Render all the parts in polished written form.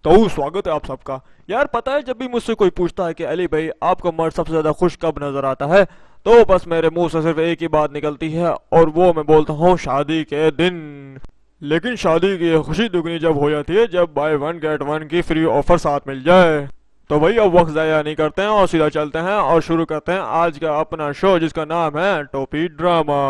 तो स्वागत है आप सबका। यार पता है, जब भी मुझसे कोई पूछता है कि अली भाई आपको मर्द सबसे ज्यादा खुश कब नजर आता है, तो बस मेरे मुंह से सिर्फ एक ही बात निकलती है और वो मैं बोलता हूँ शादी के दिन। लेकिन शादी की ये खुशी दुगनी जब हो जाती है जब बाय वन गेट वन की फ्री ऑफर साथ मिल जाए। तो भाई अब वक्त ज़ाया नहीं करते हैं और सीधा चलते हैं और शुरू करते हैं आज का अपना शो, जिसका नाम है टोपी ड्रामा।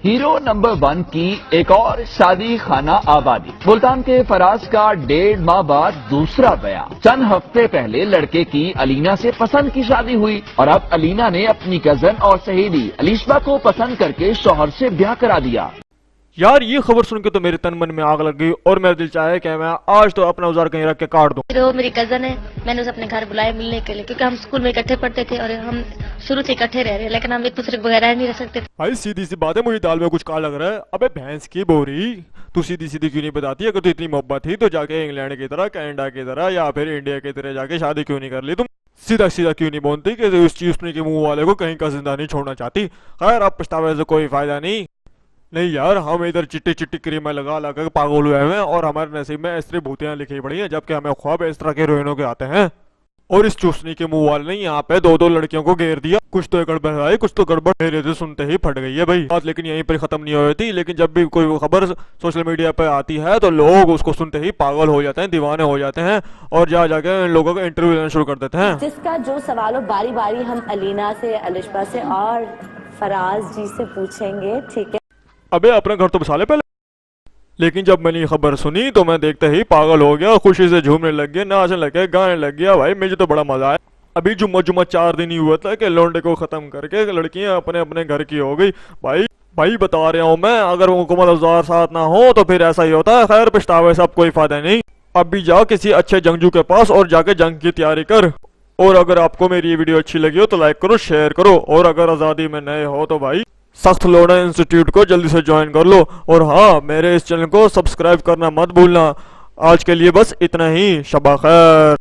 हीरो नंबर 1 की एक और शादी खाना आबादी। मुल्तान के फराज का 1.5 माह बाद दूसरा बयान। चंद हफ्ते पहले लड़के की अलीना से पसंद की शादी हुई और अब अलीना ने अपनी कजन और सहेली अलीशा को पसंद करके शौहर से ब्याह करा दिया। यार ये खबर सुन के तो मेरे तन मन में आग लग गई और मेरा दिल चाहे कि मैं आज तो अपना औजार कहीं रख के काट दूं। वो मेरी कजन है, मैंने उसे अपने घर बुलाया मिलने के लिए, क्योंकि हम स्कूल में इकट्ठे पढ़ते थे और हम शुरू से इकट्ठे रह रहे हैं, लेकिन हम एक दूसरे के बगैर रह नहीं रह सकते। भाई सीधी सी बात है, मुझे दाल में कुछ काला लग रहा है। अबे भैंस की बोरी, तू सीधी सीधी क्यों नहीं बताती? अगर तू इतनी मोहब्बत थी तो जाके इंग्लैंड की तरह, कनाडा की तरह या फिर इंडिया की तरह जाके शादी क्यों नहीं कर ली? तुम सीधा सीधा क्यों नहीं बोलती कि उस चूसने के मुंह वाले को कहीं का जिंदा नहीं छोड़ना चाहती? खैर अब पछतावे से कोई फायदा नहीं। नहीं यार, हम इधर चिट्टी चिट्टी क्रीमें लगा लगा के पागल हुए हैं और हमारे नसीब में ऐसी भूतियां लिखी पड़ी हैं, जबकि हमें ख्वाब इस तरह के हीरोइनों के आते हैं। और इस चूसनी के मुंह वाले ने यहाँ पे दो लड़कियों को घेर दिया। कुछ तो गड़बड़ है, कुछ तो गड़बड़ मेरे से सुनते ही फट गई है भाई बात। लेकिन यहीं पर खत्म नहीं हुई थी। लेकिन जब भी कोई खबर सोशल मीडिया पे आती है तो लोग उसको सुनते ही पागल हो जाते हैं, दीवाने हो जाते हैं और जा जाके इन लोगों का इंटरव्यू लेना शुरू कर देते हैं। जिसका जो सवाल हो बारी बारी हम अलीना से, अलिशा से और फराज जी से पूछेंगे, ठीक है? अबे अपने घर तो बसा ले पहले। लेकिन जब मैंने ये खबर सुनी तो मैं देखते ही पागल हो गया, खुशी से झूमने लग गया, नाचने लग गया, गाने लग गया। भाई मुझे तो बड़ा मजा आया। अभी जुम्मा 4 दिन ही हुआ था कि लौंडे को खत्म करके लड़कियां अपने अपने घर की हो गई। भाई बता रहा हूँ मैं, अगर मुकम्मल औजार साथ ना हो तो फिर ऐसा ही होता है। खैर पछतावे से अब कोई फायदा नहीं। अब भी जा किसी अच्छे जंगजू के पास और जाके जंग की तैयारी कर। और अगर आपको मेरी ये वीडियो अच्छी लगी हो तो लाइक करो, शेयर करो और अगर आज़ादी में नए हो तो भाई सख्त लोड़ा इंस्टीट्यूट को जल्दी से ज्वाइन कर लो। और हाँ, मेरे इस चैनल को सब्सक्राइब करना मत भूलना। आज के लिए बस इतना ही। शबा खैर।